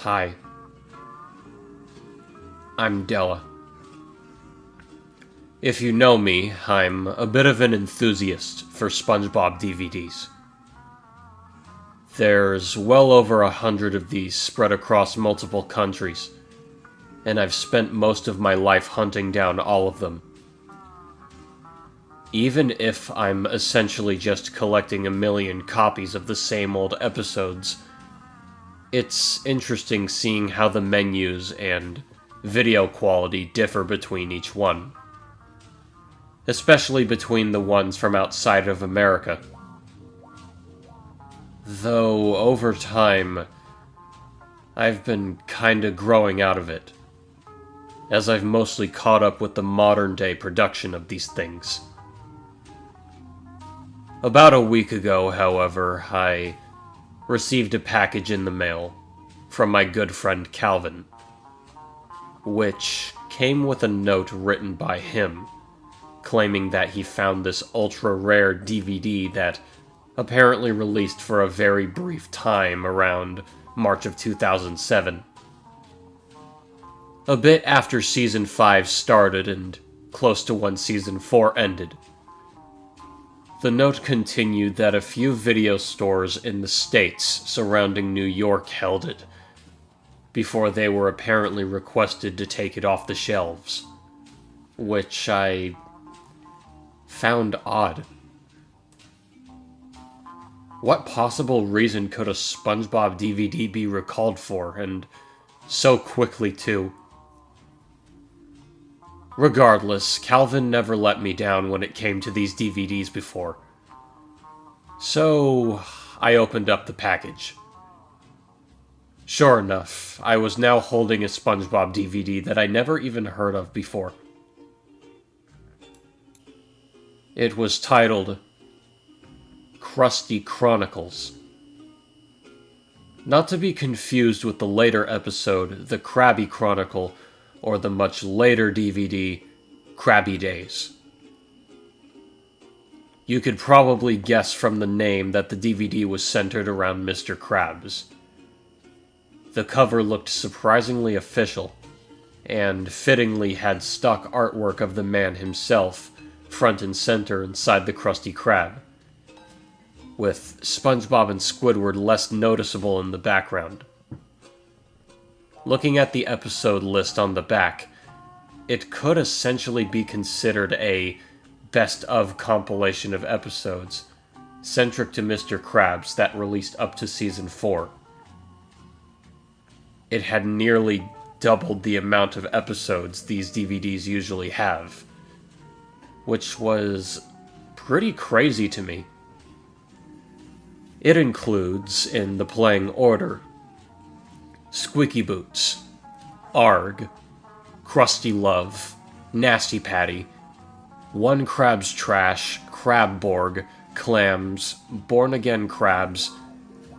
Hi. I'm Della. If you know me, I'm a bit of an enthusiast for SpongeBob DVDs. There's well over 100 of these spread across multiple countries, and I've spent most of my life hunting down all of them. Even if I'm essentially just collecting a million copies of the same old episodes, it's interesting seeing how the menus and video quality differ between each one. Especially between the ones from outside of America. Though, over time, I've been kinda growing out of it, as I've mostly caught up with the modern-day production of these things. About a week ago, however, I received a package in the mail from my good friend Calvin, which came with a note written by him, claiming that he found this ultra-rare DVD that apparently released for a very brief time around March of 2007. A bit after Season 5 started and close to when Season 4 ended. The note continued that a few video stores in the states surrounding New York held it, before they were apparently requested to take it off the shelves, which I found odd. What possible reason could a SpongeBob DVD be recalled for, and so quickly too? Regardless, Calvin never let me down when it came to these DVDs before. So, I opened up the package. Sure enough, I was now holding a SpongeBob DVD that I never even heard of before. It was titled Krusty Chronicles. Not to be confused with the later episode, The Krabby Chronicle, or the much later DVD, Krabby Days. You could probably guess from the name that the DVD was centered around Mr. Krabs. The cover looked surprisingly official, and fittingly had stock artwork of the man himself front and center inside the Krusty Krab, with SpongeBob and Squidward less noticeable in the background. Looking at the episode list on the back, it could essentially be considered a best-of compilation of episodes, centric to Mr. Krabs that released up to Season 4. It had nearly doubled the amount of episodes these DVDs usually have, which was pretty crazy to me. It includes, in the playing order, Squeaky Boots, Arg, Krusty Love, Nasty Patty, One Krab's Trash, Crabborg, Clams, Born Again Krabs,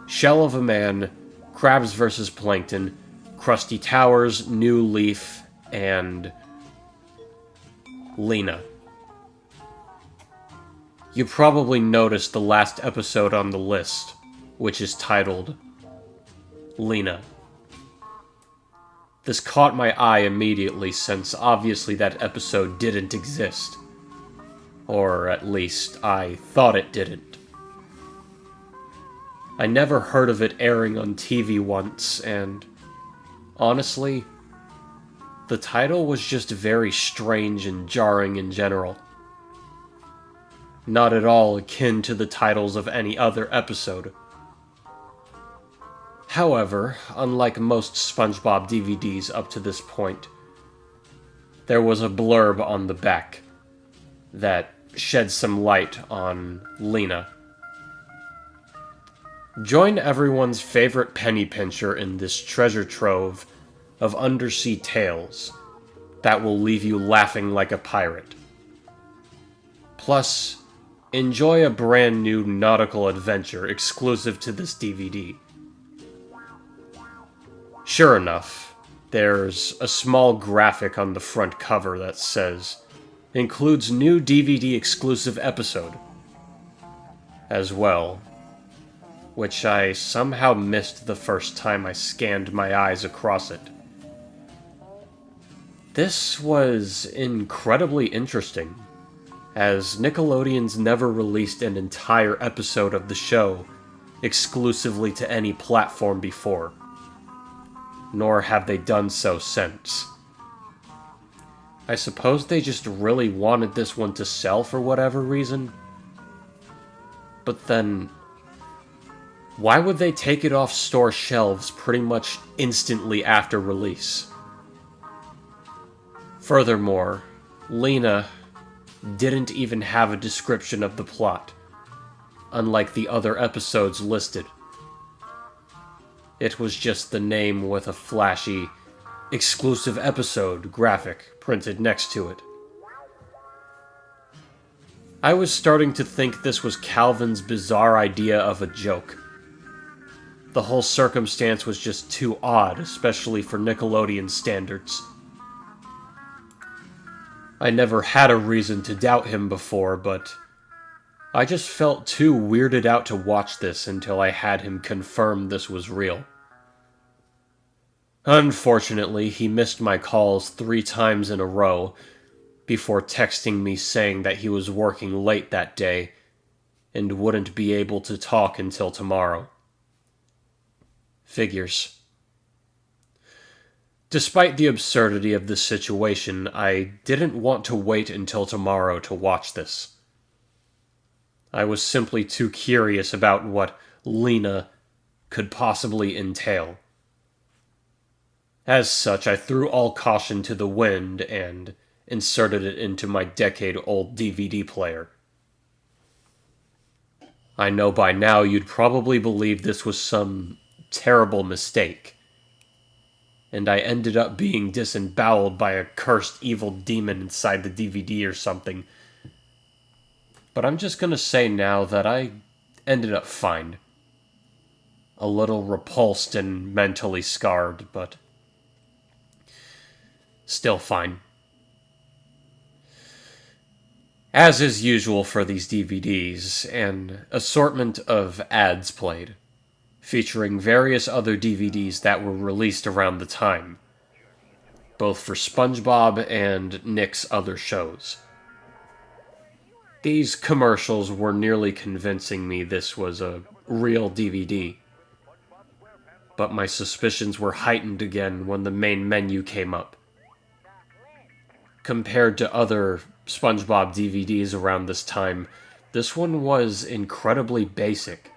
Shell of a Man, Krabs vs. Plankton, Krusty Towers, New Leaf, and Lena. You probably noticed the last episode on the list, which is titled Lena. This caught my eye immediately since obviously that episode didn't exist. Or at least, I thought it didn't. I never heard of it airing on TV once, and honestly, the title was just very strange and jarring in general. Not at all akin to the titles of any other episode. However, unlike most SpongeBob DVDs up to this point, there was a blurb on the back that shed some light on Lena. Join everyone's favorite penny pincher in this treasure trove of undersea tales that will leave you laughing like a pirate. Plus, enjoy a brand new nautical adventure exclusive to this DVD. Sure enough, there's a small graphic on the front cover that says, includes new DVD exclusive episode. As well, which I somehow missed the first time I scanned my eyes across it. This was incredibly interesting, as Nickelodeon's never released an entire episode of the show exclusively to any platform before, nor have they done so since. I suppose they just really wanted this one to sell for whatever reason. But then, why would they take it off store shelves pretty much instantly after release? Furthermore, Lena didn't even have a description of the plot, unlike the other episodes listed. It was just the name with a flashy, exclusive episode graphic printed next to it. I was starting to think this was Calvin's bizarre idea of a joke. The whole circumstance was just too odd, especially for Nickelodeon standards. I never had a reason to doubt him before, but I just felt too weirded out to watch this until I had him confirm this was real. Unfortunately, he missed my calls 3 times in a row before texting me saying that he was working late that day and wouldn't be able to talk until tomorrow. Figures. Despite the absurdity of this situation, I didn't want to wait until tomorrow to watch this. I was simply too curious about what Lena could possibly entail. As such, I threw all caution to the wind and inserted it into my decade-old DVD player. I know by now you'd probably believe this was some terrible mistake, and I ended up being disemboweled by a cursed evil demon inside the DVD or something. But I'm just gonna say now that I ended up fine. A little repulsed and mentally scarred, but still fine. As is usual for these DVDs, an assortment of ads played, featuring various other DVDs that were released around the time, both for SpongeBob and Nick's other shows. These commercials were nearly convincing me this was a real DVD, but my suspicions were heightened again when the main menu came up. Compared to other SpongeBob DVDs around this time, this one was incredibly basic.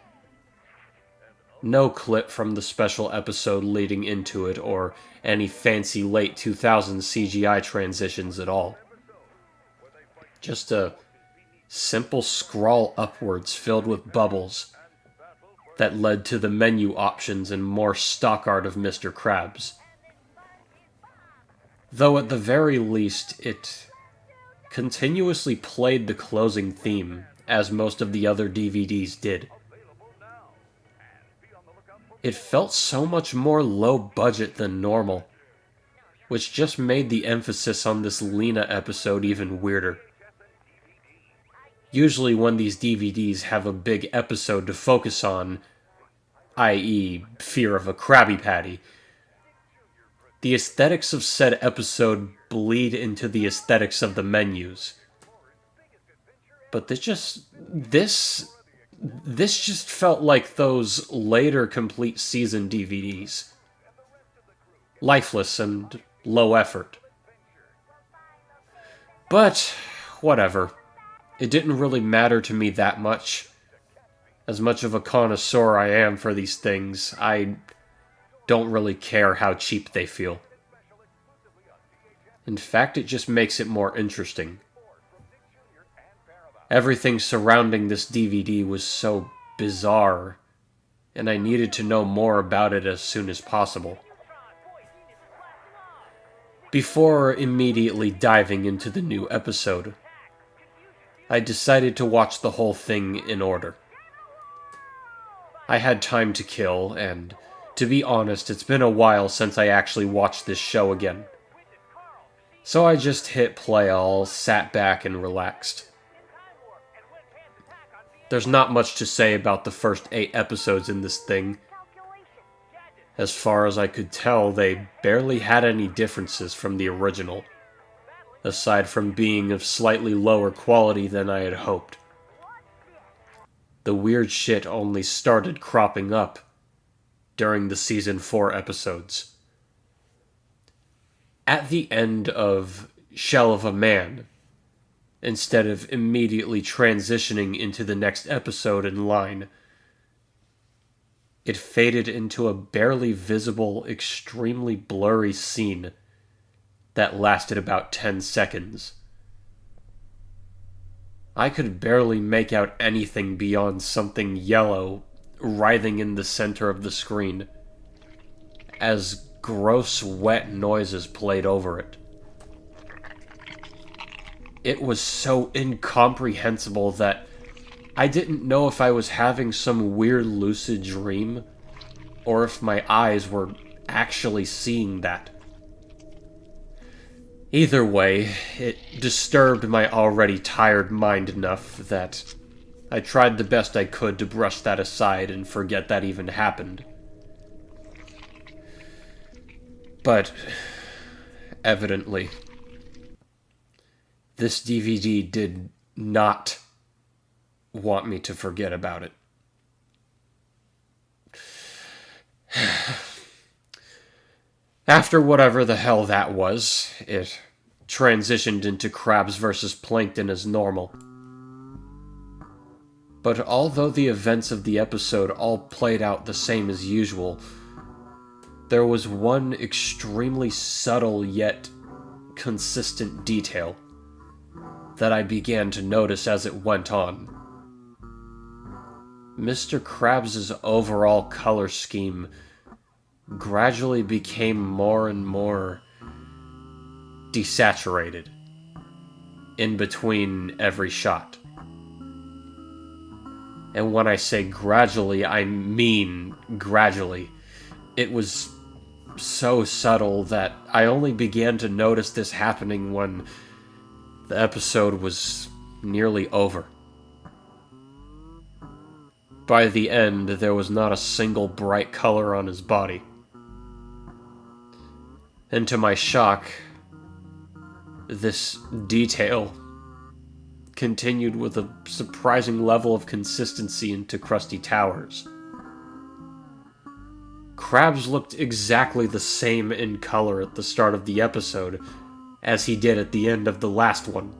No clip from the special episode leading into it, or any fancy late 2000s CGI transitions at all. Just a simple scroll upwards filled with bubbles that led to the menu options and more stock art of Mr. Krabs. Though at the very least, it continuously played the closing theme, as most of the other DVDs did. It felt so much more low budget than normal, which just made the emphasis on this Lena episode even weirder. Usually when these DVDs have a big episode to focus on, i.e. fear of a Krabby Patty, the aesthetics of said episode bleed into the aesthetics of the menus. But this just felt like those later complete season DVDs. Lifeless and low effort. But, whatever. It didn't really matter to me that much. As much of a connoisseur I am for these things, I don't really care how cheap they feel. In fact, it just makes it more interesting. Everything surrounding this DVD was so bizarre, and I needed to know more about it as soon as possible. Before immediately diving into the new episode, I decided to watch the whole thing in order. I had time to kill, and to be honest, it's been a while since I actually watched this show again. So I just hit play all, sat back and relaxed. There's not much to say about the first 8 episodes in this thing. As far as I could tell, they barely had any differences from the original, aside from being of slightly lower quality than I had hoped. The weird shit only started cropping up during the Season 4 episodes. At the end of Shell of a Man, instead of immediately transitioning into the next episode in line, it faded into a barely visible, extremely blurry scene that lasted about 10 seconds. I could barely make out anything beyond something yellow writhing in the center of the screen, as gross, wet noises played over it. It was so incomprehensible that I didn't know if I was having some weird lucid dream, or if my eyes were actually seeing that. Either way, it disturbed my already tired mind enough that I tried the best I could to brush that aside and forget that even happened. But, evidently, this DVD did not want me to forget about it. After whatever the hell that was, it transitioned into Crabs vs. Plankton as normal. But although the events of the episode all played out the same as usual, there was one extremely subtle yet consistent detail that I began to notice as it went on. Mr. Krabs' overall color scheme gradually became more and more desaturated in between every shot. And when I say gradually, I mean gradually. It was so subtle that I only began to notice this happening when the episode was nearly over. By the end, there was not a single bright color on his body. And to my shock, this detail continued with a surprising level of consistency into Krusty Towers. Krabs looked exactly the same in color at the start of the episode as he did at the end of the last one.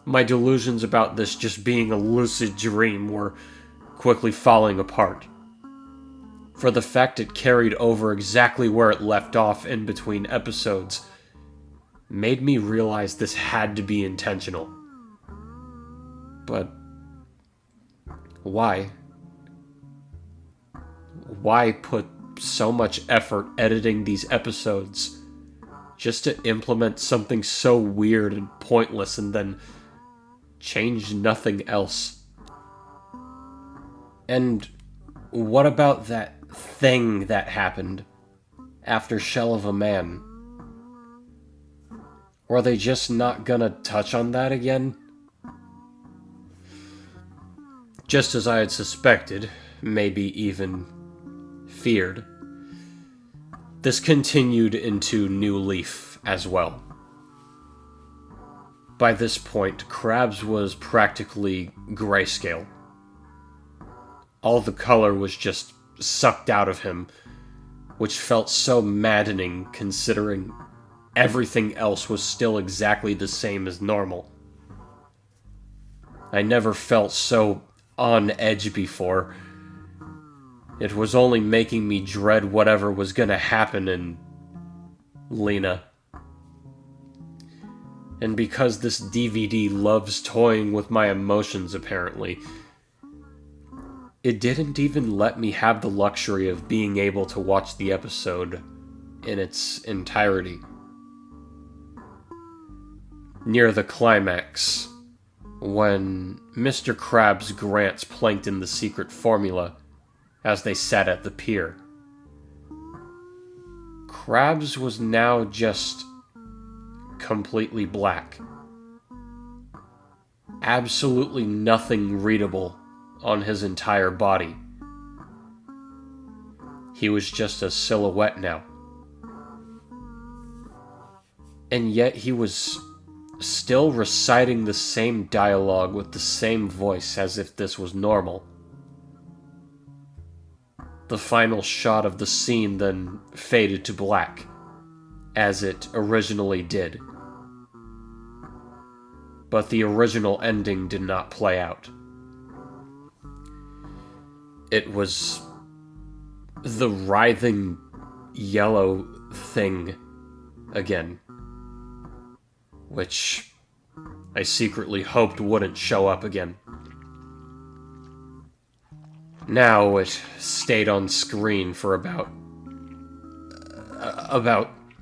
My delusions about this just being a lucid dream were quickly falling apart, for the fact it carried over exactly where it left off in between episodes made me realize this had to be intentional. But why? Why put so much effort editing these episodes just to implement something so weird and pointless and then change nothing else? And what about that thing that happened after Shell of a Man? Were they just not gonna touch on that again? Just as I had suspected, maybe even feared, this continued into New Leaf as well. By this point, Krabs was practically grayscale. All the color was just sucked out of him, which felt so maddening considering everything else was still exactly the same as normal. I never felt so on edge before. It was only making me dread whatever was gonna happen in Lena. And because this DVD loves toying with my emotions, apparently, it didn't even let me have the luxury of being able to watch the episode in its entirety. Near the climax, when Mr. Krabs grants Plankton the secret formula as they sat at the pier, Krabs was now just completely black. absolutely nothing readable on his entire body. He was just a silhouette now. And yet he was still reciting the same dialogue with the same voice as if this was normal. The final shot of the scene then faded to black, as it originally did. But the original ending did not play out. It was the writhing yellow thing again, which I secretly hoped wouldn't show up again. Now it stayed on screen for about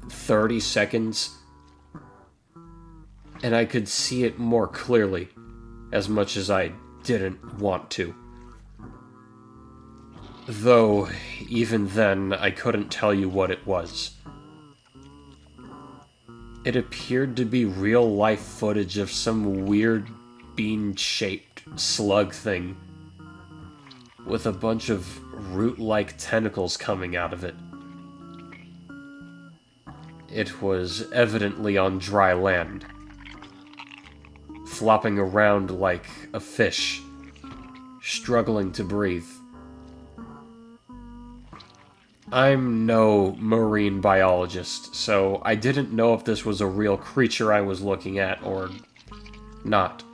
30 seconds, and I could see it more clearly, as much as I didn't want to. Though, even then, I couldn't tell you what it was. It appeared to be real-life footage of some weird bean-shaped slug thing with a bunch of root-like tentacles coming out of it. It was evidently on dry land, flopping around like a fish, struggling to breathe. I'm no marine biologist, so I didn't know if this was a real creature I was looking at or not.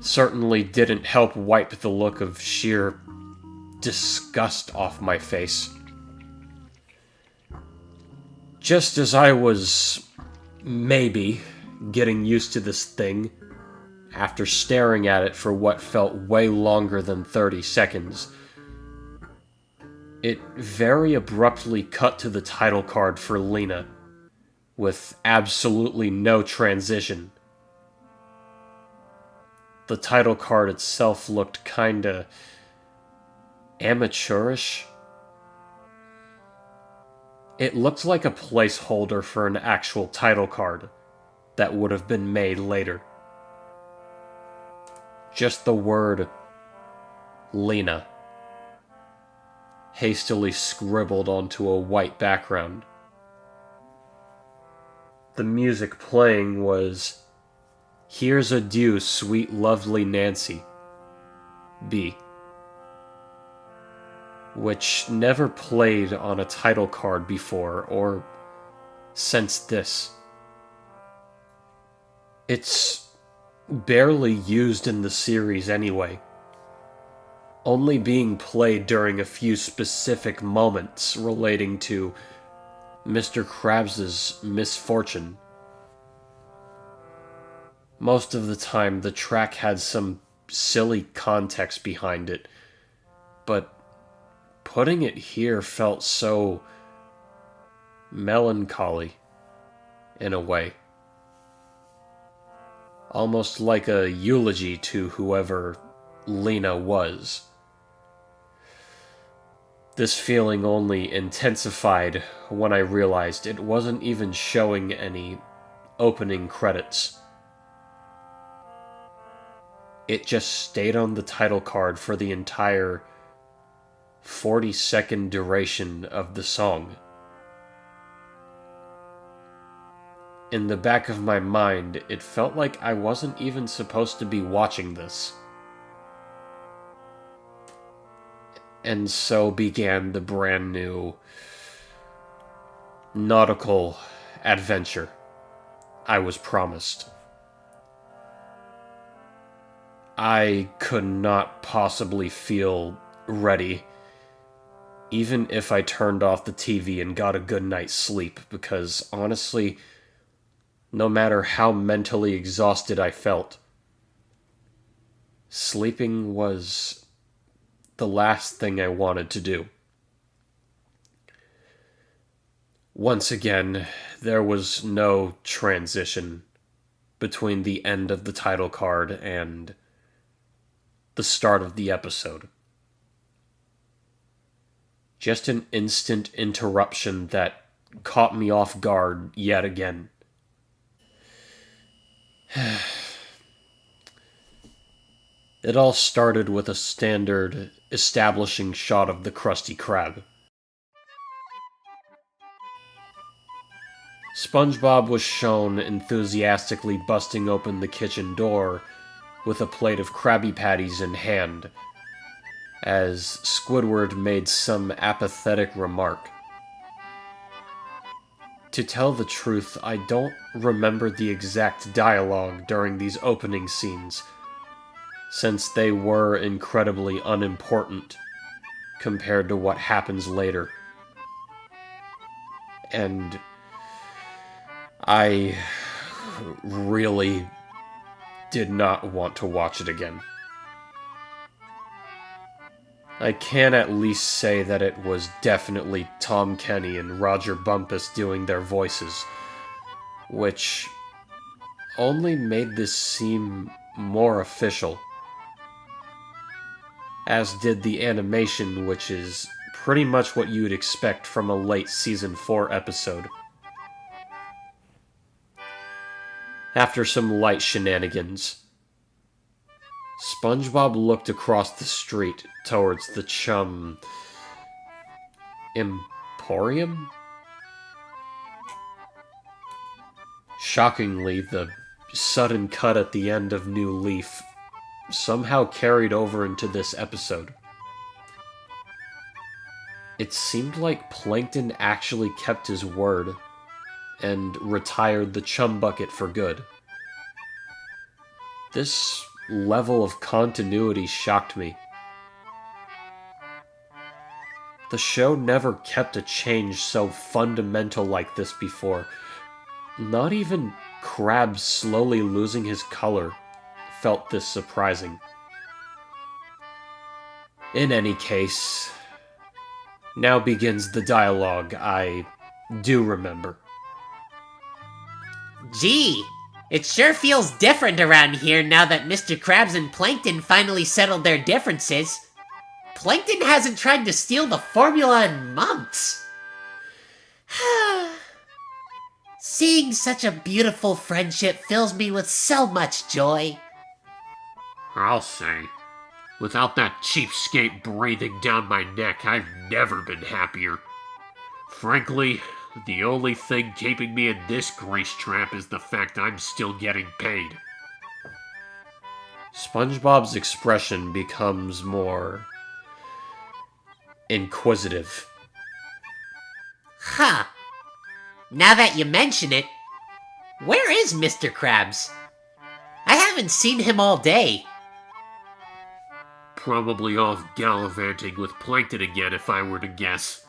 Certainly didn't help wipe the look of sheer disgust off my face. Just as I was, maybe, getting used to this thing, after staring at it for what felt way longer than 30 seconds, it very abruptly cut to the title card for Lena, with absolutely no transition. The title card itself looked kinda amateurish. It looked like a placeholder for an actual title card that would have been made later. Just the word Lena, hastily scribbled onto a white background. The music playing was "Here's Adieu, Sweet Lovely Nancy, B," which never played on a title card before or since this. It's barely used in the series anyway, only being played during a few specific moments relating to Mr. Krabs' misfortune. Most of the time, the track had some silly context behind it, but putting it here felt so melancholy, in a way. Almost like a eulogy to whoever Lena was. This feeling only intensified when I realized it wasn't even showing any opening credits. It just stayed on the title card for the entire 40-second duration of the song. In the back of my mind, it felt like I wasn't even supposed to be watching this. And so began the brand new nautical adventure I was promised. I could not possibly feel ready, even if I turned off the TV and got a good night's sleep, because honestly, no matter how mentally exhausted I felt, sleeping was the last thing I wanted to do. Once again, there was no transition between the end of the title card and the start of the episode. Just an instant interruption that caught me off guard yet again. It all started with a standard establishing shot of the Krusty Krab. SpongeBob was shown enthusiastically busting open the kitchen door with a plate of Krabby Patties in hand, as Squidward made some apathetic remark. To tell the truth, I don't remember the exact dialogue during these opening scenes, since they were incredibly unimportant compared to what happens later. And I really did not want to watch it again. I can at least say that it was definitely Tom Kenny and Roger Bumpus doing their voices, which only made this seem more official, as did the animation, which is pretty much what you'd expect from a late Season 4 episode. After some light shenanigans, SpongeBob looked across the street towards the Chum Emporium? Shockingly, the sudden cut at the end of New Leaf somehow carried over into this episode. It seemed like Plankton actually kept his word and retired the Chum Bucket for good. This level of continuity shocked me. The show never kept a change so fundamental like this before. Not even Krabs slowly losing his color felt this surprising. In any case, now begins the dialogue I do remember. Gee, it sure feels different around here now that Mr. Krabs and Plankton finally settled their differences. Plankton hasn't tried to steal the formula in months. Seeing such a beautiful friendship fills me with so much joy. I'll say, without that cheapskate breathing down my neck, I've never been happier. Frankly, the only thing keeping me in this grease trap is the fact I'm still getting paid. SpongeBob's expression becomes more inquisitive. Huh. Now that you mention it, where is Mr. Krabs? I haven't seen him all day. Probably off gallivanting with Plankton again if I were to guess.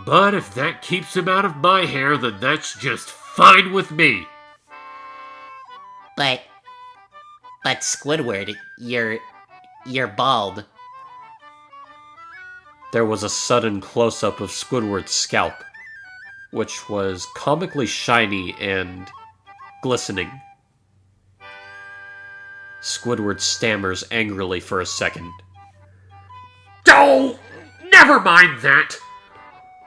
But if that keeps him out of my hair, then that's just fine with me. But Squidward, you're bald. There was a sudden close-up of Squidward's scalp, which was comically shiny and glistening. Squidward stammers angrily for a second. Oh, never mind that.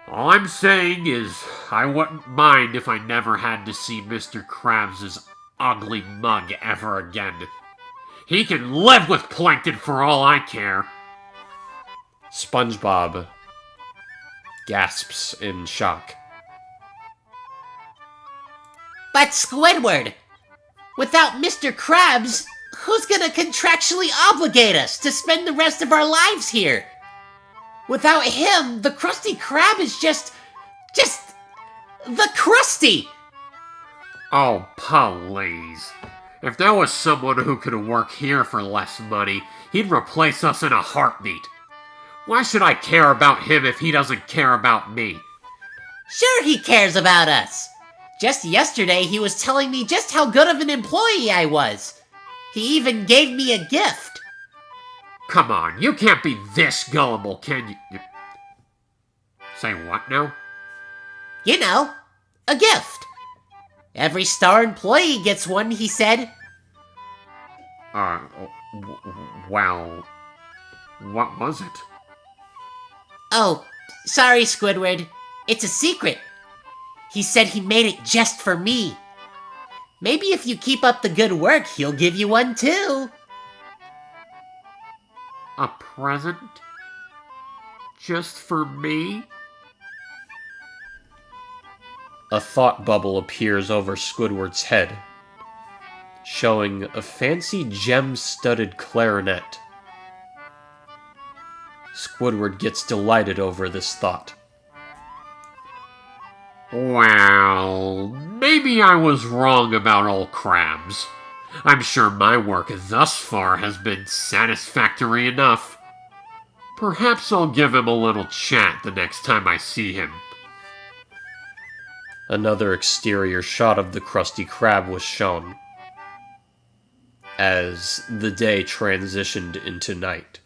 All I'm saying is, I wouldn't mind if I never had to see Mr. Krabs' ugly mug ever again. He can live with Plankton for all I care. SpongeBob gasps in shock. But Squidward, without Mr. Krabs, who's gonna contractually obligate us to spend the rest of our lives here? Without him, the Krusty Krab is just the Krusty! Oh, please. If there was someone who could work here for less money, he'd replace us in a heartbeat. Why should I care about him if he doesn't care about me? Sure he cares about us. Just yesterday he was telling me just how good of an employee I was. He even gave me a gift. Come on, you can't be this gullible, can you? Say what now? You know, a gift. Every star employee gets one, he said. Well, what was it? Oh, sorry, Squidward. It's a secret. He said he made it just for me. Maybe if you keep up the good work, he'll give you one too. A present? Just for me? A thought bubble appears over Squidward's head, showing a fancy gem-studded clarinet. Squidward gets delighted over this thought. Well, maybe I was wrong about old Krabs. I'm sure my work thus far has been satisfactory enough. Perhaps I'll give him a little chat the next time I see him. Another exterior shot of the Krusty Krab was shown, as the day transitioned into night.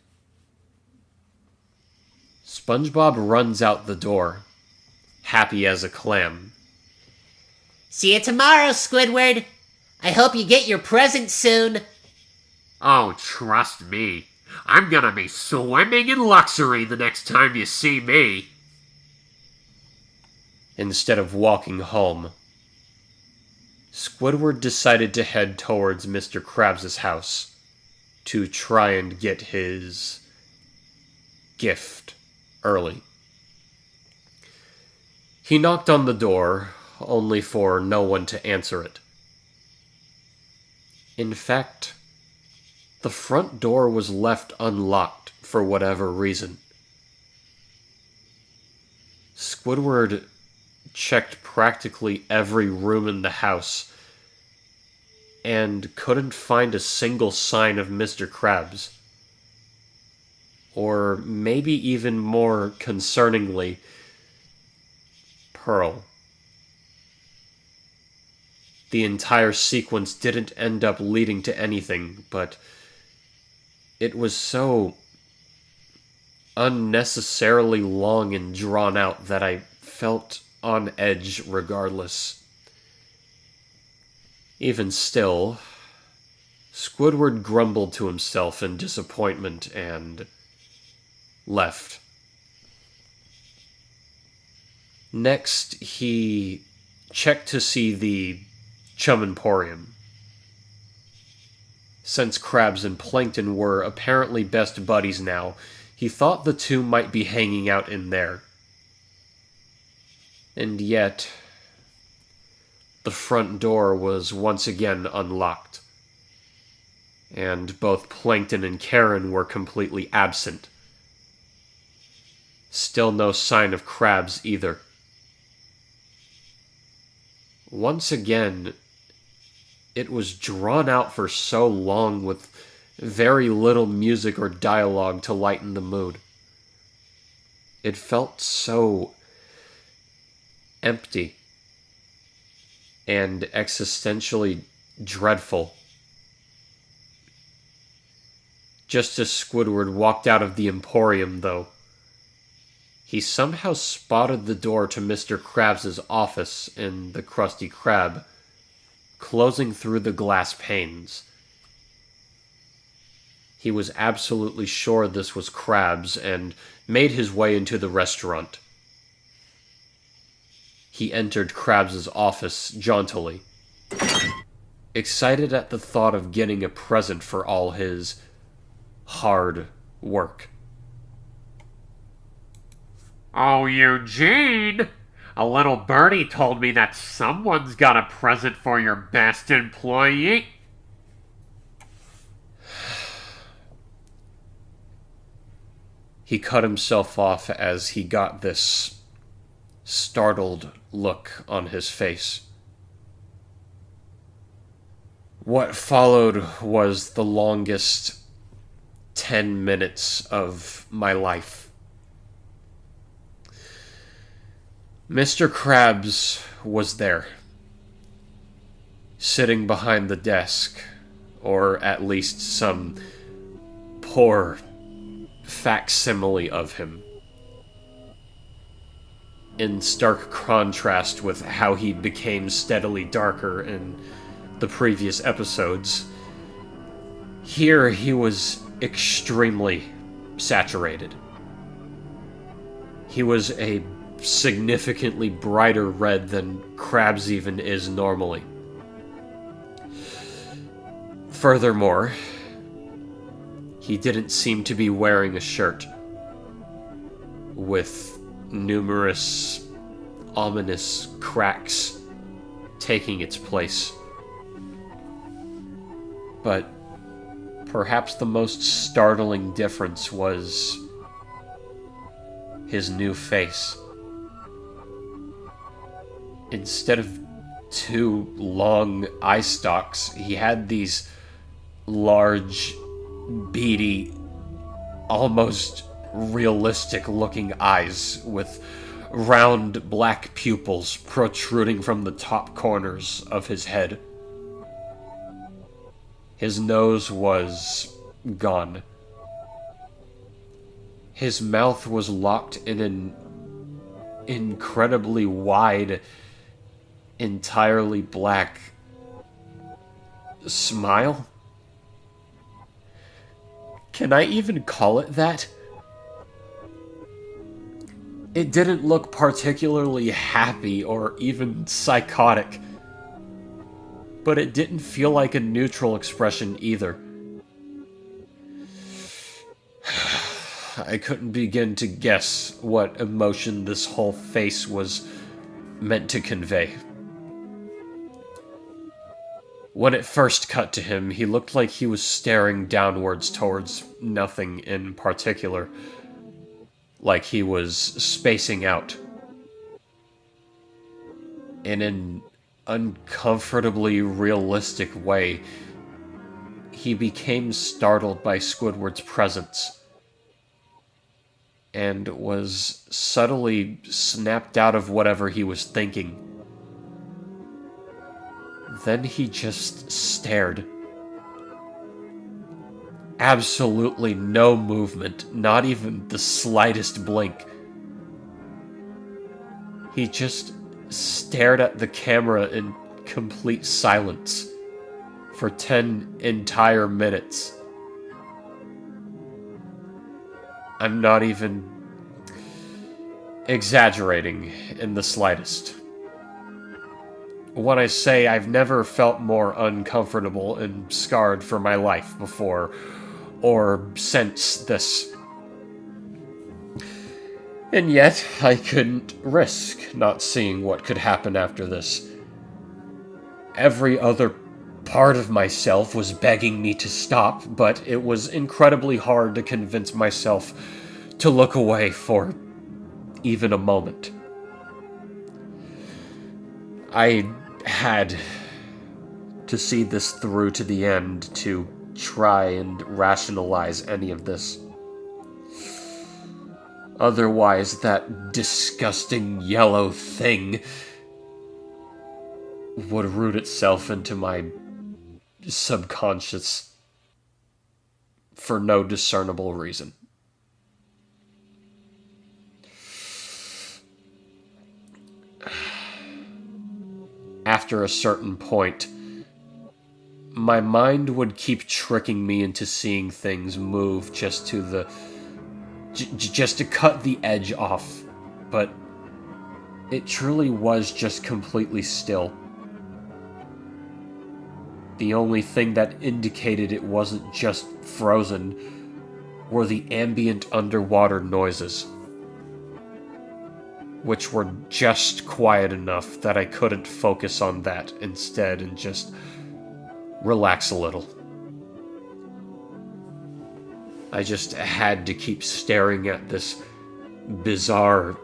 SpongeBob runs out the door, happy as a clam. See you tomorrow, Squidward. I hope you get your present soon. Oh, trust me. I'm gonna be swimming in luxury the next time you see me. Instead of walking home, Squidward decided to head towards Mr. Krabs' house to try and get his gift early. He knocked on the door, only for no one to answer it. In fact, the front door was left unlocked for whatever reason. Squidward checked practically every room in the house and couldn't find a single sign of Mr. Krabs. Or maybe even more concerningly, Pearl. The entire sequence didn't end up leading to anything, but it was so unnecessarily long and drawn out that I felt on edge regardless. Even still, Squidward grumbled to himself in disappointment and left. Next, he checked to see the Chum Emporium. Since Krabs and Plankton were apparently best buddies now, he thought the two might be hanging out in there. And yet, the front door was once again unlocked, and both Plankton and Karen were completely absent. Still no sign of Krabs either. Once again, it was drawn out for so long with very little music or dialogue to lighten the mood. It felt so empty and existentially dreadful. Just as Squidward walked out of the Emporium, though, he somehow spotted the door to Mr. Krabs' office in the Krusty Krab, closing through the glass panes. He was absolutely sure this was Krabs and made his way into the restaurant. He entered Krabs' office jauntily, excited at the thought of getting a present for all his hard work. Oh, Eugene! A little birdie told me that someone's got a present for your best employee. He cut himself off as he got this startled look on his face. What followed was the longest 10 minutes of my life. Mr. Krabs was there, sitting behind the desk, or at least some poor facsimile of him, in stark contrast with how he became steadily darker in the previous episodes. Here he was extremely saturated. He was a significantly brighter red than Krabs even is normally. He didn't seem to be wearing a shirt, with numerous ominous cracks taking its place. But perhaps the most startling difference was his new face. Instead of 2 long eye stalks, he had these large, beady, almost realistic-looking eyes with round black pupils protruding from the top corners of his head. His nose was gone. His mouth was locked in an incredibly wide, entirely black smile? Can I even call it that? It didn't look particularly happy or even psychotic, but it didn't feel like a neutral expression either. I couldn't begin to guess what emotion this whole face was meant to convey. When it first cut to him, he looked like he was staring downwards towards nothing in particular, like he was spacing out. In an uncomfortably realistic way, he became startled by Squidward's presence, and was subtly snapped out of whatever he was thinking. Then he just stared. Absolutely no movement, not even the slightest blink. He just stared at the camera in complete silence for 10 entire minutes. I'm not even exaggerating in the slightest when I say I've never felt more uncomfortable and scarred for my life before or since this. And yet, I couldn't risk not seeing what could happen after this. Every other part of myself was begging me to stop, but it was incredibly hard to convince myself to look away for even a moment. I had to see this through to the end to try and rationalize any of this. Otherwise, that disgusting yellow thing would root itself into my subconscious for no discernible reason. After a certain point, my mind would keep tricking me into seeing things move just to cut the edge off, but it truly was just completely still. The only thing that indicated it wasn't just frozen were the ambient underwater noises, which were just quiet enough that I couldn't focus on that instead and just relax a little. I just had to keep staring at this bizarre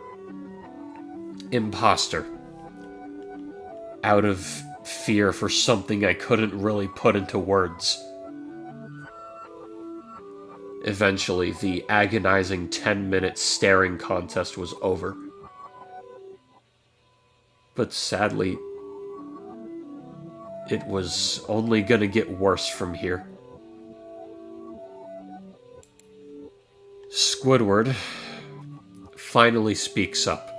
imposter out of fear for something I couldn't really put into words. Eventually, the agonizing 10-minute staring contest was over. But sadly, it was only gonna get worse from here. Squidward finally speaks up,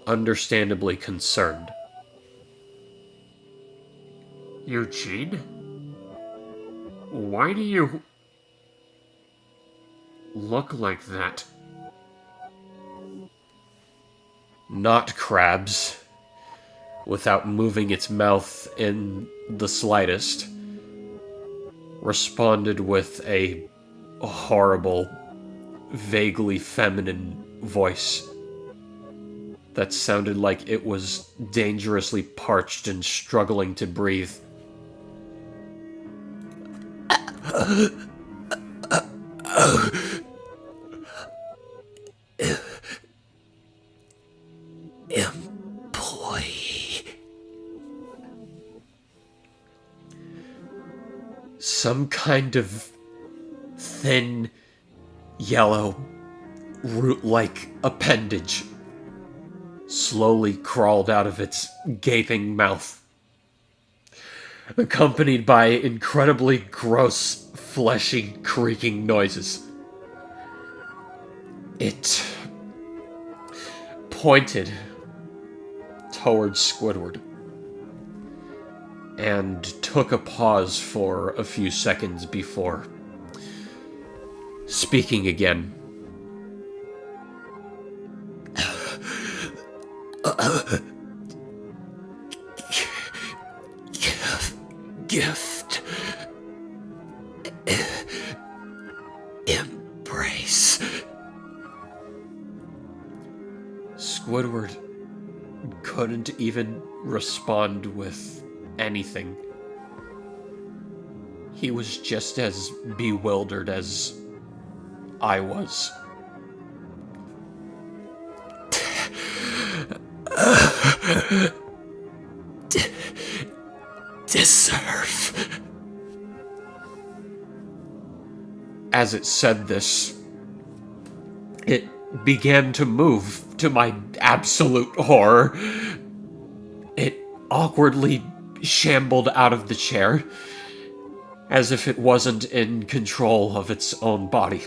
understandably concerned. Eugene? Why do you look like that? Not Krabs, without moving its mouth in the slightest. responded with a horrible, vaguely feminine voice that sounded like it was dangerously parched and struggling to breathe. Employee. Some kind of thin, yellow, root-like appendage slowly crawled out of its gaping mouth, accompanied by incredibly gross, fleshy, creaking noises. It pointed towards Squidward and took a pause for a few seconds before speaking again. Gift. Embrace. Squidward couldn't even respond with anything. He was just as bewildered as I was. Deserve. As it said this, it began to move, to my absolute horror. It awkwardly shambled out of the chair, as if it wasn't in control of its own body.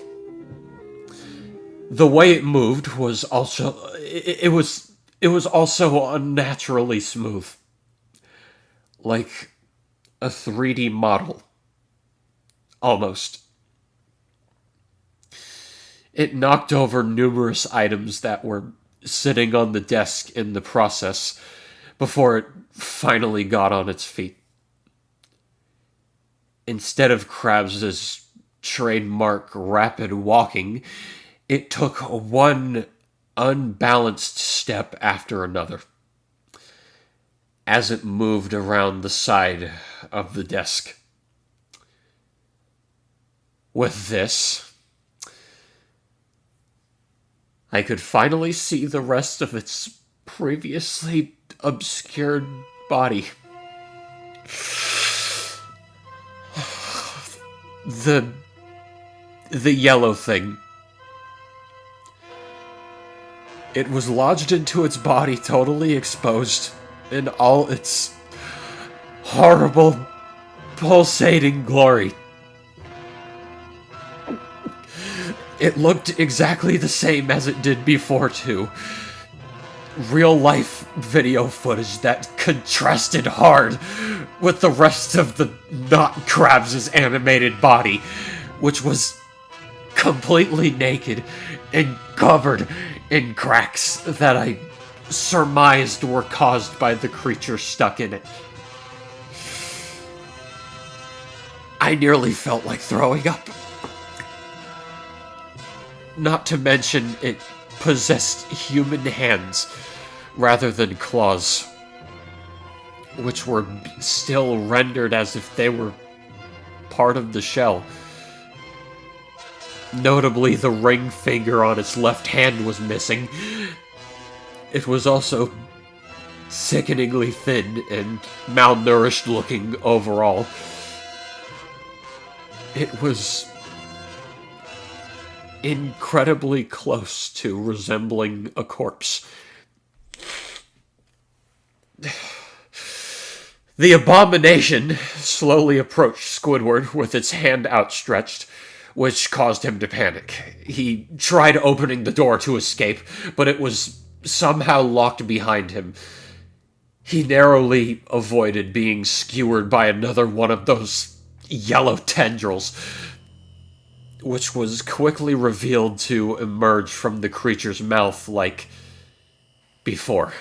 The way it moved was also... It was also unnaturally smooth. Like a 3D model. Almost. It knocked over numerous items that were sitting on the desk in the process before it finally got on its feet. Instead of Krabs' trademark rapid walking, it took one unbalanced step after another as it moved around the side of the desk. With this, I could finally see the rest of its previously obscured body. The yellow thing. It was lodged into its body, totally exposed, in all its horrible, pulsating glory. It looked exactly the same as it did before, too. Real-life video footage that contrasted hard with the rest of the not Krabs' animated body, which was completely naked and covered in cracks that I surmised were caused by the creature stuck in it. I nearly felt like throwing up. Not to mention, it possessed human hands rather than claws, which were still rendered as if they were part of the shell. Notably, the ring finger on its left hand was missing. It was also sickeningly thin and malnourished looking overall. It was incredibly close to resembling a corpse. The abomination slowly approached Squidward with its hand outstretched, which caused him to panic. He tried opening the door to escape, but it was somehow locked behind him. He narrowly avoided being skewered by another one of those yellow tendrils, which was quickly revealed to emerge from the creature's mouth like before.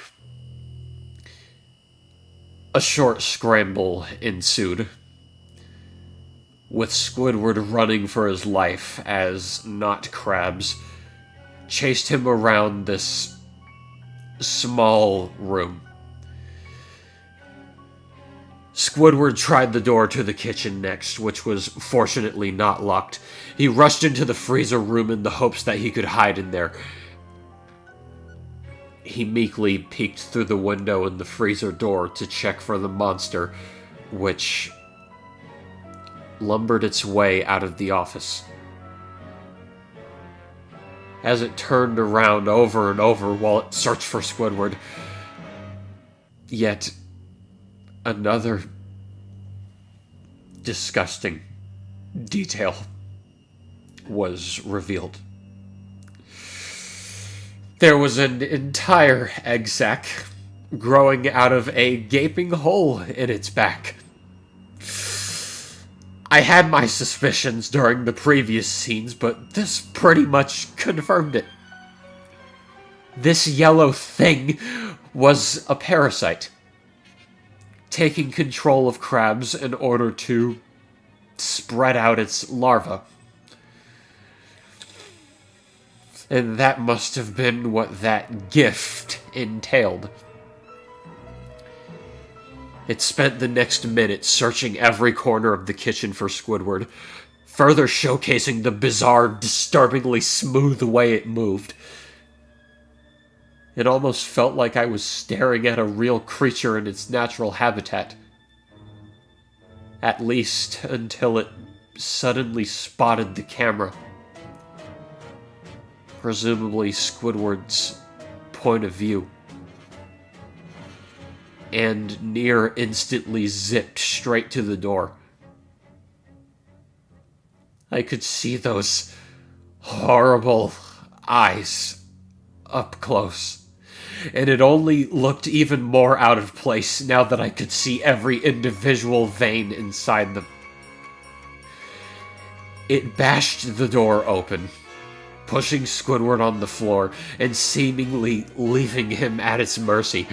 A short scramble ensued, with Squidward running for his life as Not Krabs chased him around this small room. Squidward tried the door to the kitchen next, which was fortunately not locked. He rushed into the freezer room in the hopes that he could hide in there. He meekly peeked through the window in the freezer door to check for the monster, which lumbered its way out of the office. As it turned around over and over while it searched for Squidward, yet another disgusting detail was revealed. There was an entire egg sack growing out of a gaping hole in its back. I had my suspicions during the previous scenes, but this pretty much confirmed it. This yellow thing was a parasite, taking control of crabs in order to spread out its larva. And that must have been what that gift entailed. It spent the next minute searching every corner of the kitchen for Squidward, further showcasing the bizarre, disturbingly smooth way it moved. It almost felt like I was staring at a real creature in its natural habitat. At least until it suddenly spotted the camera. Presumably Squidward's point of view. And near instantly zipped straight to the door. I could see those horrible eyes up close, and it only looked even more out of place now that I could see every individual vein inside them. It bashed the door open, pushing Squidward on the floor and seemingly leaving him at its mercy.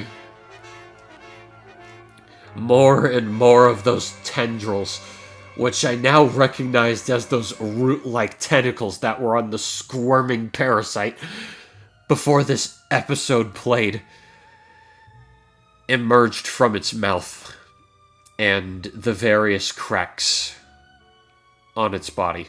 More and more of those tendrils, which I now recognized as those root-like tentacles that were on the squirming parasite before this episode played, emerged from its mouth and the various cracks on its body.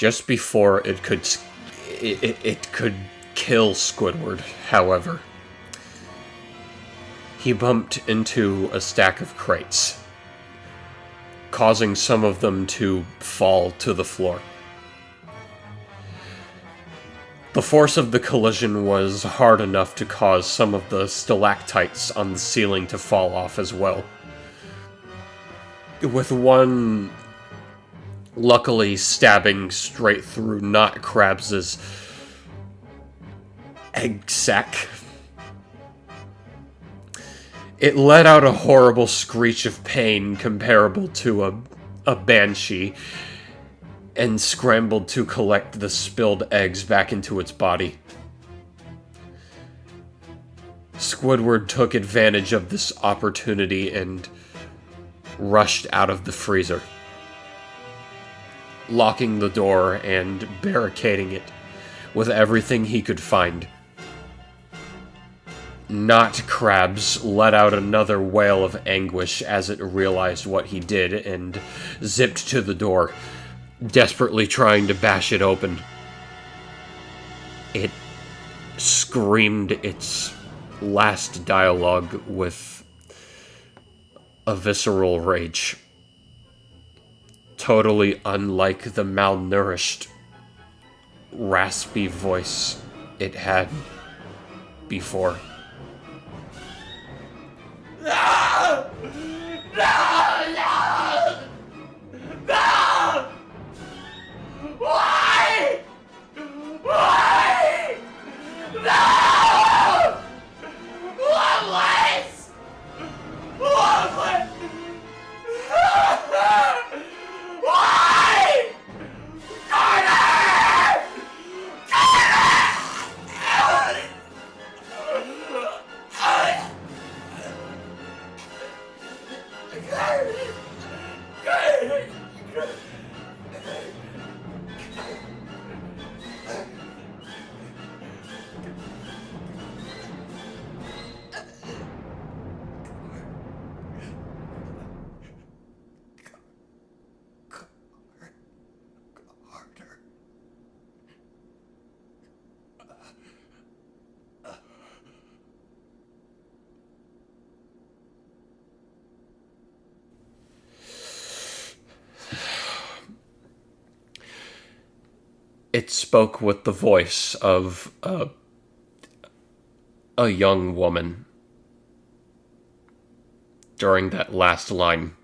Just before it could kill Squidward, however, he bumped into a stack of crates, causing some of them to fall to the floor. The force of the collision was hard enough to cause some of the stalactites on the ceiling to fall off as well. With one luckily stabbing straight through Not Krabs' egg sack. It let out a horrible screech of pain comparable to a banshee, and scrambled to collect the spilled eggs back into its body. Squidward took advantage of this opportunity and rushed out of the freezer, locking the door and barricading it with everything he could find. Not Krabs let out another wail of anguish as it realized what he did and zipped to the door, desperately trying to bash it open. It screamed its last dialogue with a visceral rage, totally unlike the malnourished, raspy voice it had before. No! No! No! No! Why? Why? No! Loveless! Loveless! It spoke with the voice of a young woman during that last line.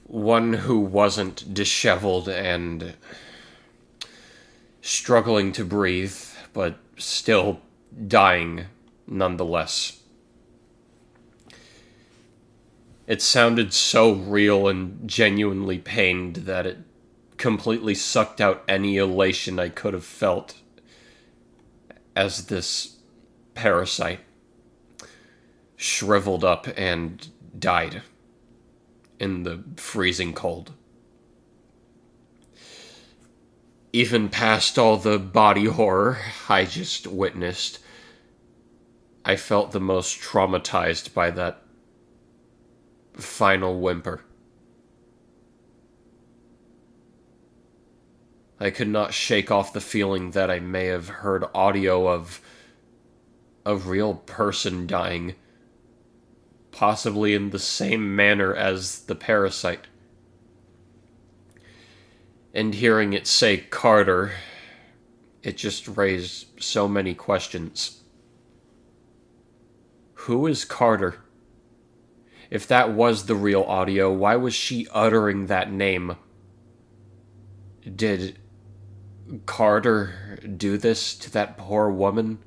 One who wasn't disheveled and struggling to breathe, but still dying nonetheless. It sounded so real and genuinely pained that it completely sucked out any elation I could have felt as this parasite shriveled up and died in the freezing cold. Even past all the body horror I just witnessed, I felt the most traumatized by that final whimper. I could not shake off the feeling that I may have heard audio of a real person dying, possibly in the same manner as the parasite. And hearing it say Carter, it just raised so many questions. Who is Carter? If that was the real audio, why was she uttering that name? Did Carter do this to that poor woman?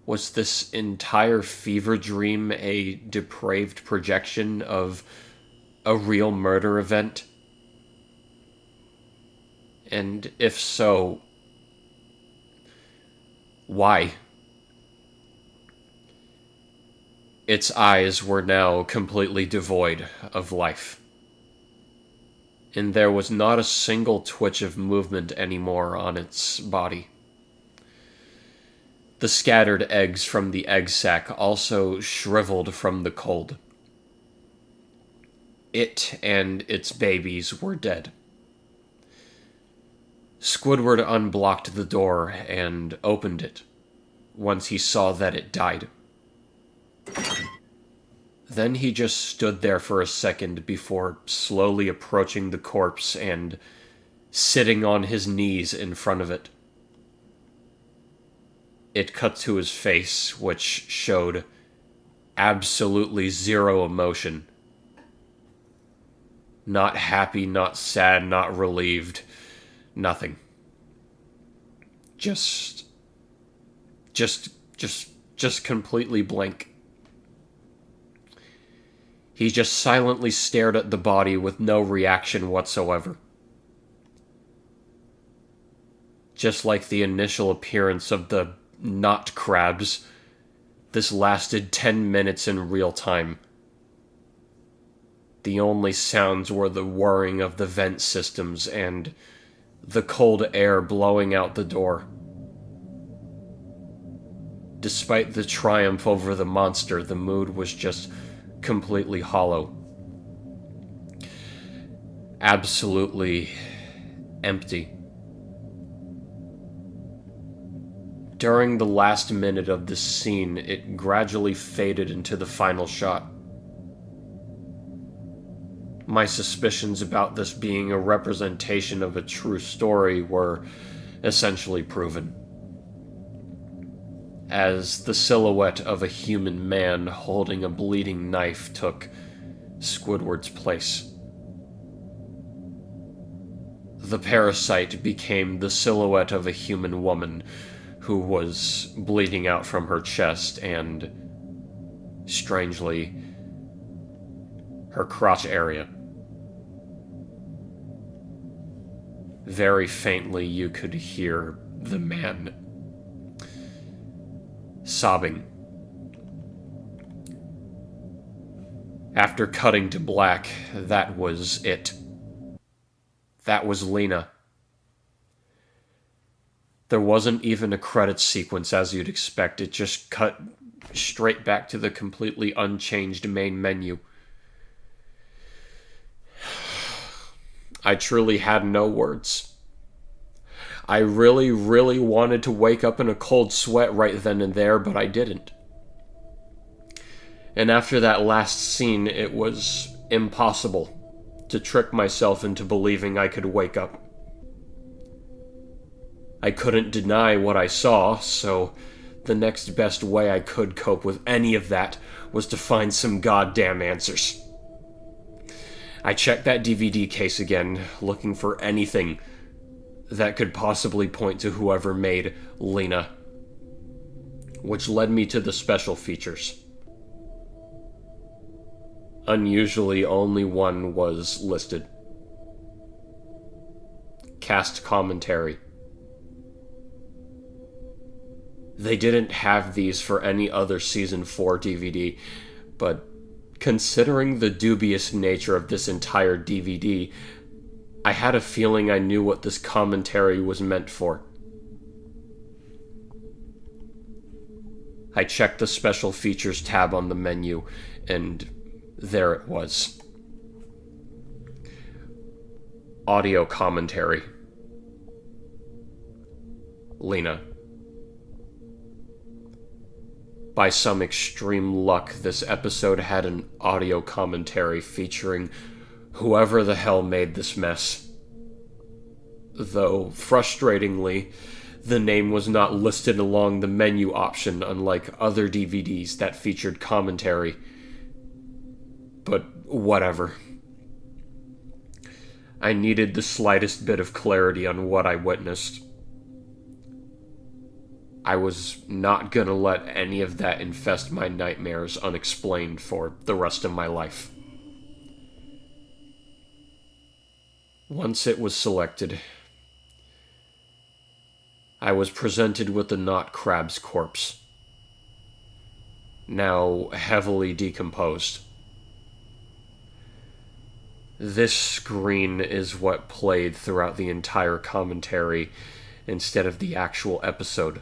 Was this entire fever dream a depraved projection of a real murder event? And if so, why? Its eyes were now completely devoid of life, and there was not a single twitch of movement anymore on its body. The scattered eggs from the egg sac also shriveled from the cold. It and its babies were dead. Squidward unblocked the door and opened it once he saw that it died. Then he just stood there for a second before slowly approaching the corpse and sitting on his knees in front of it. It cut to his face, which showed absolutely zero emotion. Not happy, not sad, not relieved. Nothing. Just completely blank. He just silently stared at the body with no reaction whatsoever. Just like the initial appearance of the not crabs, this lasted 10 minutes in real time. The only sounds were the whirring of the vent systems and the cold air blowing out the door. Despite the triumph over the monster, the mood was just completely hollow. Absolutely empty. During the last minute of this scene, it gradually faded into the final shot. My suspicions about this being a representation of a true story were essentially proven, as the silhouette of a human man holding a bleeding knife took Squidward's place. The parasite became the silhouette of a human woman who was bleeding out from her chest and, strangely, her crotch area. Very faintly you could hear the man sobbing. After cutting to black, that was it. That was Lena. There wasn't even a credits sequence as you'd expect. It just cut straight back to the completely unchanged main menu. I truly had no words. I really, really wanted to wake up in a cold sweat right then and there, but I didn't. And after that last scene, it was impossible to trick myself into believing I could wake up. I couldn't deny what I saw, so the next best way I could cope with any of that was to find some goddamn answers. I checked that DVD case again, looking for anything that could possibly point to whoever made Lena, which led me to the special features. Unusually, only one was listed. Cast commentary. They didn't have these for any other Season 4 DVD, but considering the dubious nature of this entire DVD, I had a feeling I knew what this commentary was meant for. I checked the special features tab on the menu, and there it was. Audio commentary. Lena. By some extreme luck, this episode had an audio commentary featuring whoever the hell made this mess. Though, frustratingly, the name was not listed along the menu option, unlike other DVDs that featured commentary. But whatever. I needed the slightest bit of clarity on what I witnessed. I was not gonna let any of that infest my nightmares unexplained for the rest of my life. Once it was selected, I was presented with the Not Crab's corpse, now heavily decomposed. This screen is what played throughout the entire commentary instead of the actual episode.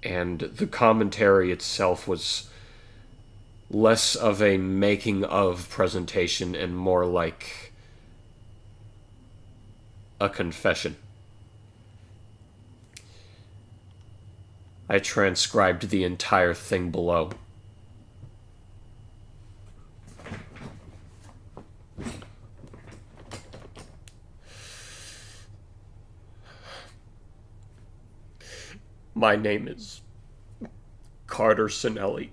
And the commentary itself was less of a making of presentation and more like a confession. I transcribed the entire thing below. My name is Carter Sinelli.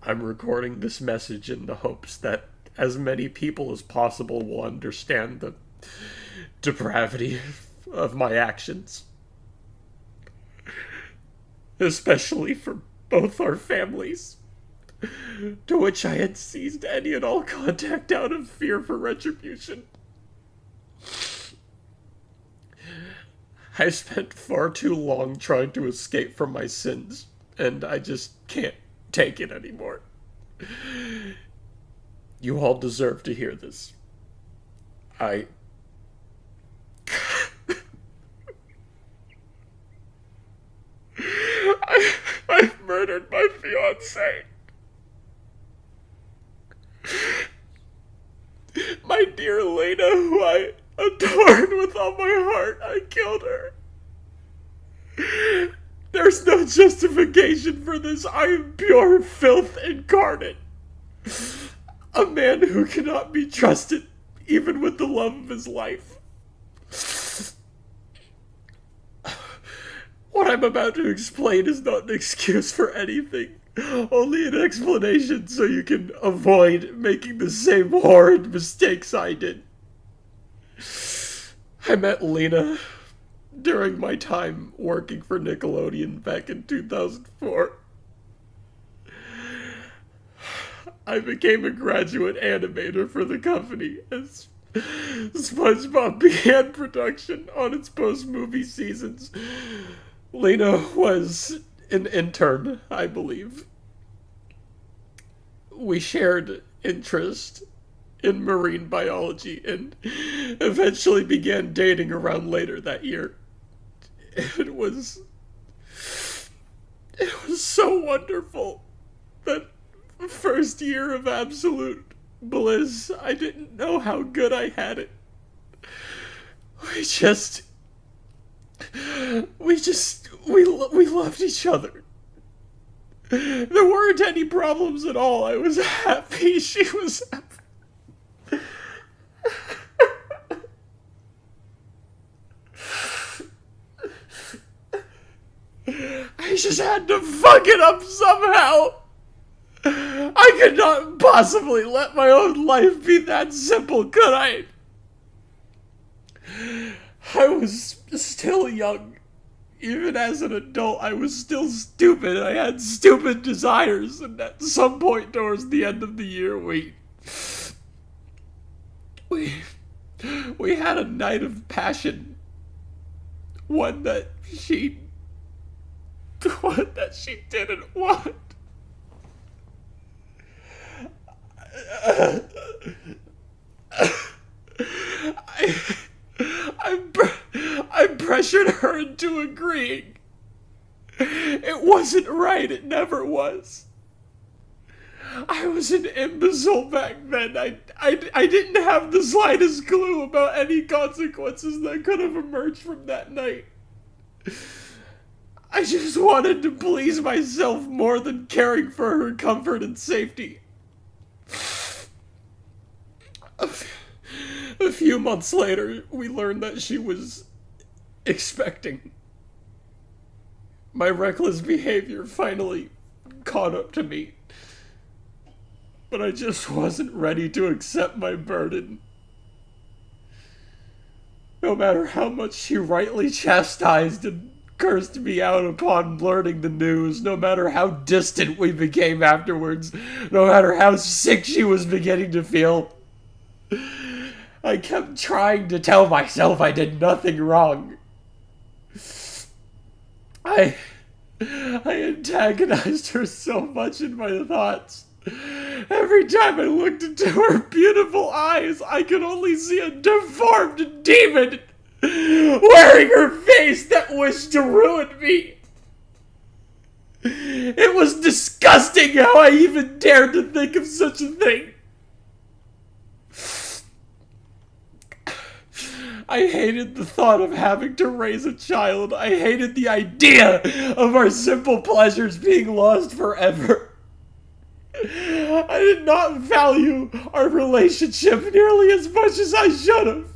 I'm recording this message in the hopes that as many people as possible will understand the depravity of my actions. Especially for both our families, to which I had seized any and all contact out of fear for retribution. I spent far too long trying to escape from my sins, and I just can't take it anymore. You all deserve to hear this. I murdered my fiancée. My dear Lena, who I adored with all my heart, I killed her. There's no justification for this. I am pure filth incarnate. A man who cannot be trusted, even with the love of his life. What I'm about to explain is not an excuse for anything, only an explanation so you can avoid making the same horrid mistakes I did. I met Lena during my time working for Nickelodeon back in 2004. I became a graduate animator for the company as SpongeBob began production on its post-movie seasons. Lena was an intern, I believe. We shared interest in marine biology and eventually began dating around later that year. It was so wonderful. That first year of absolute bliss, I didn't know how good I had it. We loved each other. There weren't any problems at all. I was happy. She was happy. I just had to fuck it up somehow. I could not possibly let my own life be that simple, could I? I was still young. Even as an adult, I was still stupid. I had stupid desires, and at some point towards the end of the year, we had a night of passion. One that she didn't want. I pressured her into agreeing. It wasn't right. It never was. I was an imbecile back then. I didn't have the slightest clue about any consequences that could have emerged from that night. I just wanted to please myself more than caring for her comfort and safety. A few months later, we learned that she was expecting. My reckless behavior finally caught up to me. But I just wasn't ready to accept my burden. No matter how much she rightly chastised and cursed me out upon learning the news, no matter how distant we became afterwards, no matter how sick she was beginning to feel, I kept trying to tell myself I did nothing wrong. I antagonized her so much in my thoughts. Every time I looked into her beautiful eyes, I could only see a deformed demon wearing her face that wished to ruin me. It was disgusting how I even dared to think of such a thing. I hated the thought of having to raise a child. I hated the idea of our simple pleasures being lost forever. I did not value our relationship nearly as much as I should have.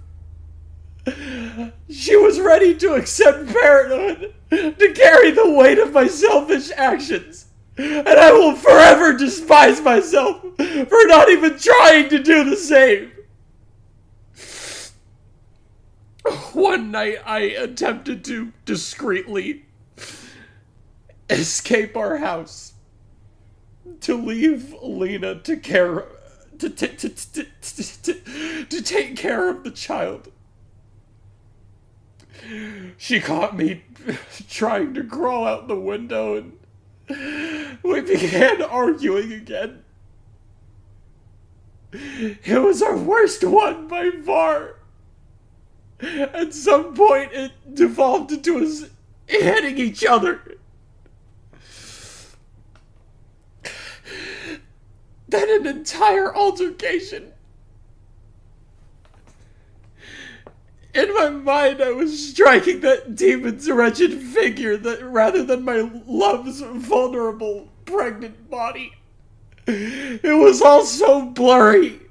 She was ready to accept parenthood, to carry the weight of my selfish actions, and I will forever despise myself for not even trying to do the same. One night I attempted to discreetly escape our house, to leave Lena to take care of the child. She caught me trying to crawl out the window, and we began arguing again. It was our worst one by far. At some point, it devolved into us hitting each other. Then an entire altercation. In my mind, I was striking that demon's wretched figure rather than my love's vulnerable, pregnant body. It was all so blurry.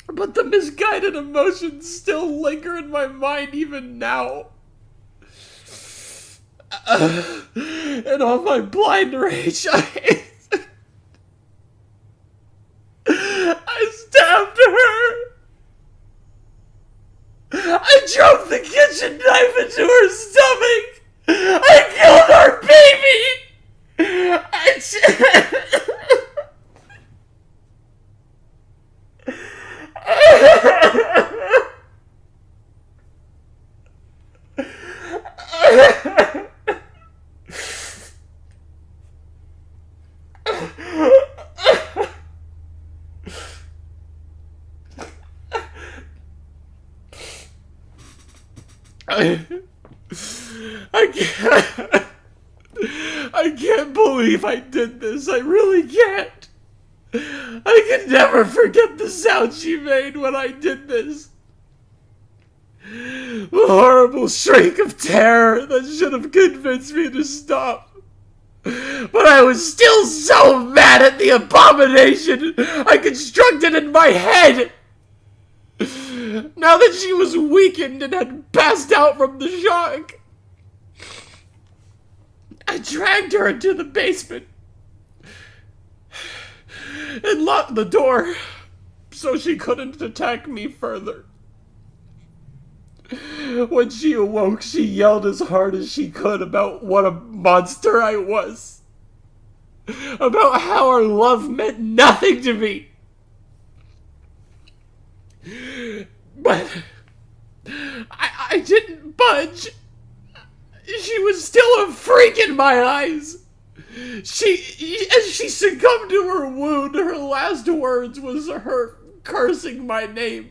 But the misguided emotions still linger in my mind even now. In all my blind rage, I stabbed her. I drove the kitchen knife into her stomach. I killed our baby. can't. I can't believe I did this. I really can't. I can never forget the sound she made when I did this. The horrible shriek of terror that should have convinced me to stop. But I was still so mad at the abomination I constructed in my head. Now that she was weakened and had passed out from the shock, I dragged her into the basement and locked the door so she couldn't attack me further. When she awoke, she yelled as hard as she could about what a monster I was. About how our love meant nothing to me. But I didn't budge. She was still a freak in my eyes. As she succumbed to her wound, her last words was her cursing my name.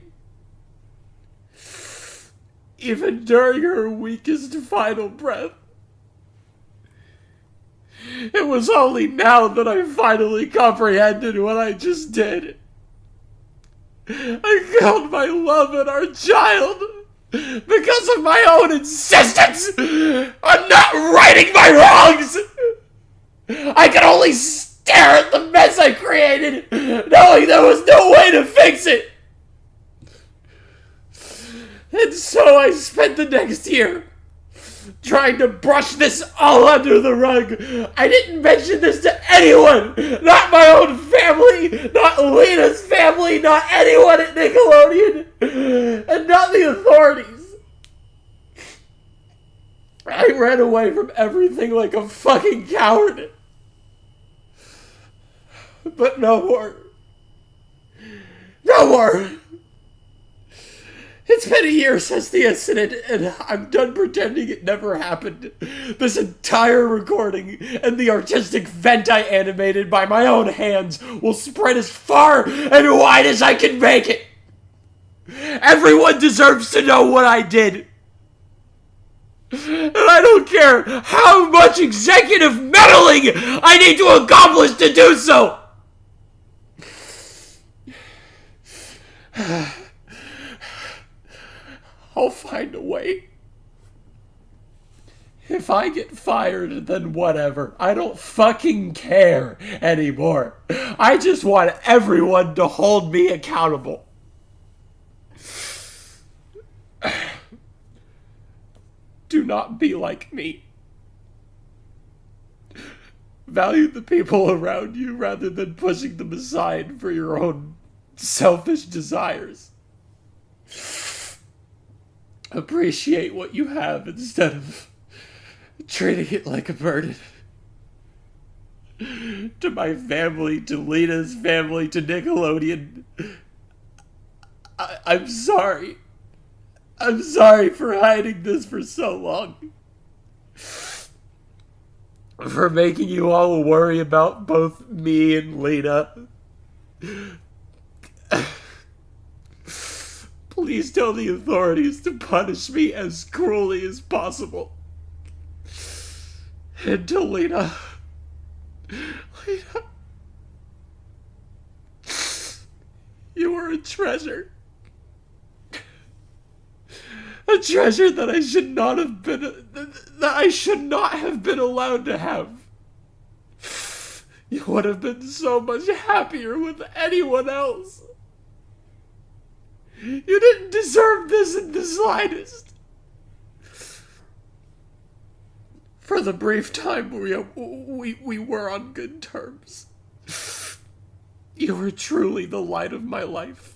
Even during her weakest final breath. It was only now that I finally comprehended what I just did. I killed my love and our child because of my own insistence on not righting my wrongs. I could only stare at the mess I created, knowing there was no way to fix it. And so I spent the next year trying to brush this all under the rug. I didn't mention this to anyone. Not my own family, not Lena's family, not anyone at Nickelodeon, and not the authorities. I ran away from everything like a fucking coward. But no more. No more. It's been a year since the incident, and I'm done pretending it never happened. This entire recording and the artistic vent I animated by my own hands will spread as far and wide as I can make it. Everyone deserves to know what I did. And I don't care how much executive meddling I need to accomplish to do so. I'll find a way. If I get fired, then whatever. I don't fucking care anymore. I just want everyone to hold me accountable. Do not be like me. Value the people around you rather than pushing them aside for your own selfish desires. Appreciate what you have instead of treating it like a burden. To my family, to Lena's family, to Nickelodeon, I'm sorry. I'm sorry for hiding this for so long. For making you all worry about both me and Lena. Please tell the authorities to punish me as cruelly as possible. And to Lena, you are a treasure. A treasure that I should not have been allowed to have. You would have been so much happier with anyone else. You didn't deserve this in the slightest. For the brief time we were on good terms, you were truly the light of my life.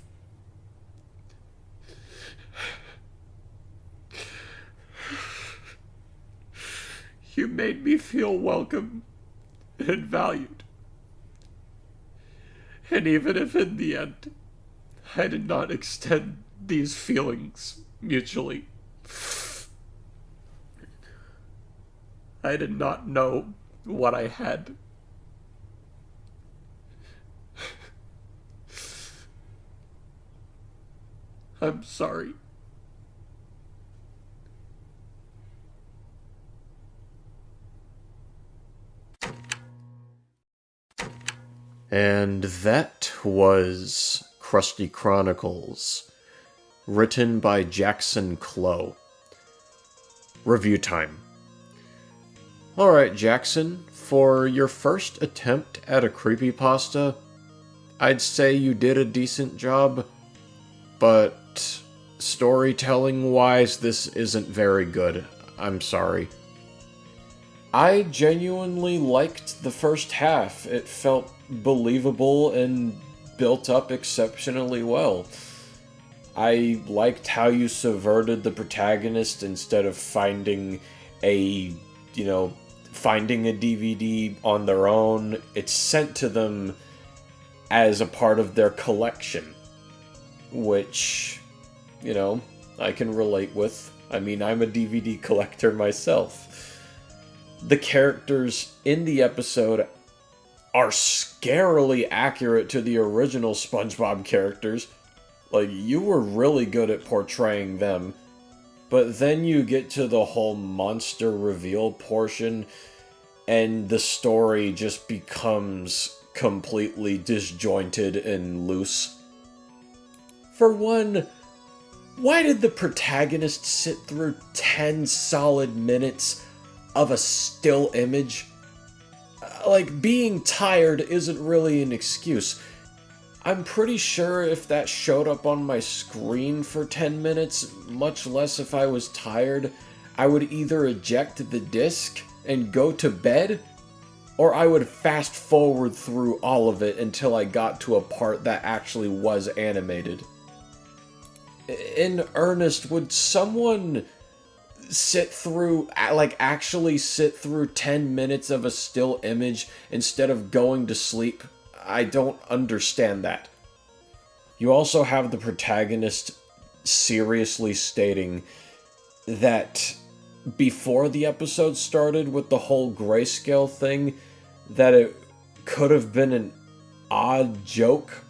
You made me feel welcome and valued. And even if in the end, I did not extend these feelings mutually, I did not know what I had. I'm sorry. And that was Krusty Chronicles, written by JacksonKlo. Review time. Alright, Jackson, for your first attempt at a creepypasta, I'd say you did a decent job, but storytelling-wise, this isn't very good. I'm sorry. I genuinely liked the first half. It felt believable and built up exceptionally well. I liked how you subverted the protagonist instead of finding a DVD on their own. It's sent to them as a part of their collection, which, I can relate with. I mean, I'm a DVD collector myself. The characters in the episode are scarily accurate to the original SpongeBob characters. Like, you were really good at portraying them. But then you get to the whole monster reveal portion, and the story just becomes completely disjointed and loose. For one, why did the protagonist sit through 10 solid minutes of a still image? Like, being tired isn't really an excuse. I'm pretty sure if that showed up on my screen for 10 minutes, much less if I was tired, I would either eject the disc and go to bed, or I would fast forward through all of it until I got to a part that actually was animated. In earnest, would someone actually sit through 10 minutes of a still image instead of going to sleep? I don't understand that. You also have the protagonist seriously stating that before the episode started with the whole grayscale thing, that it could have been an odd joke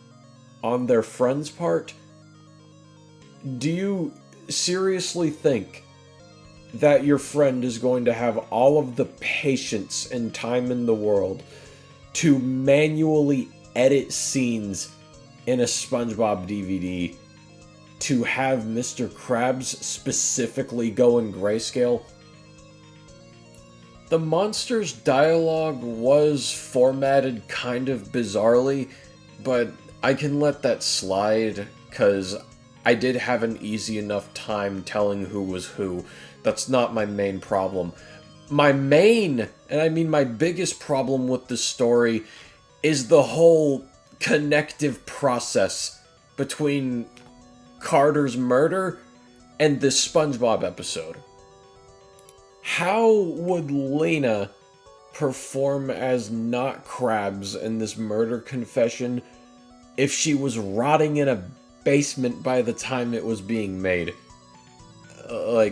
on their friend's part. Do you seriously think that your friend is going to have all of the patience and time in the world to manually edit scenes in a SpongeBob DVD to have Mr. Krabs specifically go in grayscale? The monster's dialogue was formatted kind of bizarrely, but I can let that slide, because I did have an easy enough time telling who was who. That's not my main problem. My biggest problem with the story is the whole connective process between Carter's murder and this SpongeBob episode. How would Lena perform as not Krabs in this murder confession if she was rotting in a basement by the time it was being made?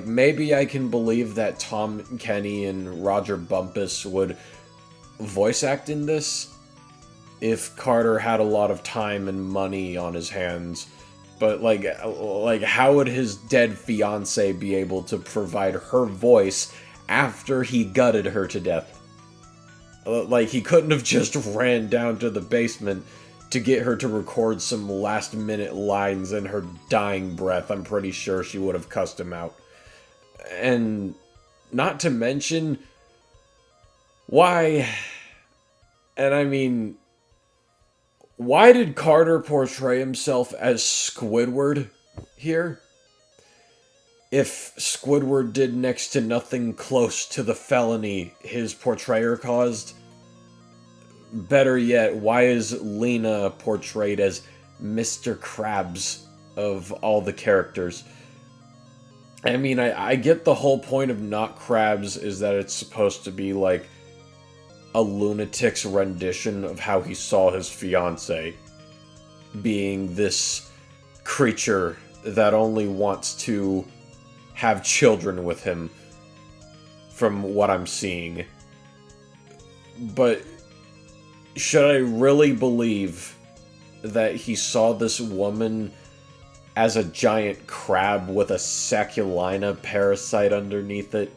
Maybe I can believe that Tom Kenny and Roger Bumpus would voice act in this if Carter had a lot of time and money on his hands. But, how would his dead fiancé be able to provide her voice after he gutted her to death? He couldn't have just ran down to the basement to get her to record some last-minute lines in her dying breath. I'm pretty sure she would have cussed him out. And not to mention, why did Carter portray himself as Squidward here? If Squidward did next to nothing close to the felony his portrayer caused, better yet, why is Lena portrayed as Mr. Krabs of all the characters? I get the whole point of Not Krabs is that it's supposed to be like a lunatic's rendition of how he saw his fiancée, being this creature that only wants to have children with him, from what I'm seeing. But should I really believe that he saw this woman as a giant crab with a saculina parasite underneath it?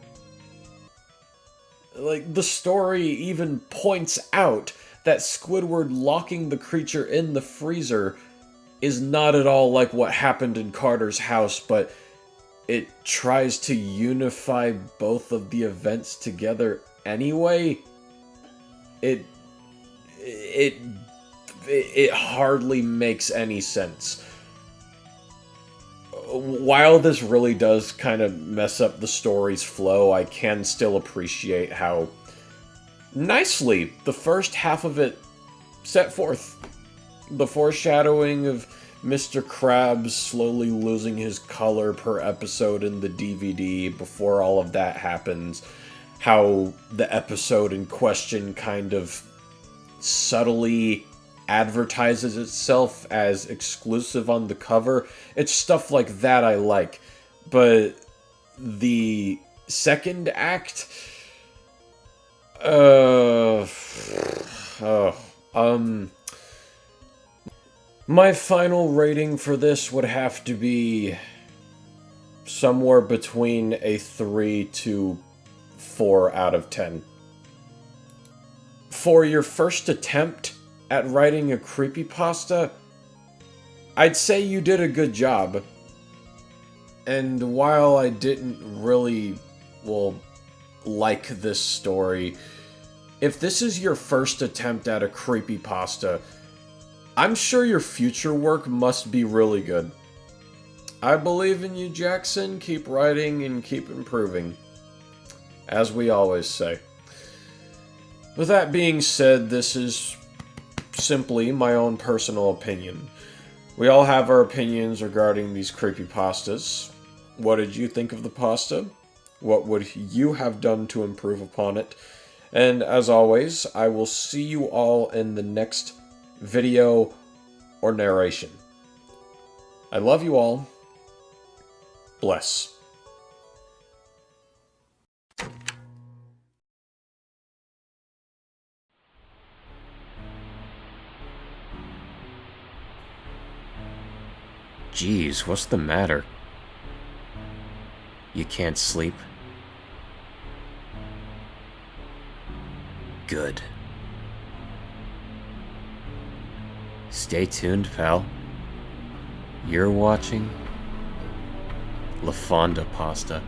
The story even points out that Squidward locking the creature in the freezer is not at all like what happened in Carter's house, but it tries to unify both of the events together anyway. It hardly makes any sense. While this really does kind of mess up the story's flow, I can still appreciate how nicely the first half of it set forth. The foreshadowing of Mr. Krabs slowly losing his color per episode in the DVD before all of that happens. How the episode in question kind of subtly advertises itself as exclusive on the cover. It's stuff like that I like. But the second act... my final rating for this would have to be somewhere between a 3 to 4 out of 10. For your first attempt at writing a creepypasta, I'd say you did a good job. And while I didn't really, like this story, if this is your first attempt at a creepypasta, I'm sure your future work must be really good. I believe in you, Jackson. Keep writing and keep improving. As we always say. With that being said, this is simply my own personal opinion. We all have our opinions regarding these creepypastas. What did you think of the pasta? What would you have done to improve upon it? And as always, I will see you all in the next video or narration. I love you all. Bless. Jeez, what's the matter? You can't sleep? Good. Stay tuned, pal. You're watching Lafawndapasta.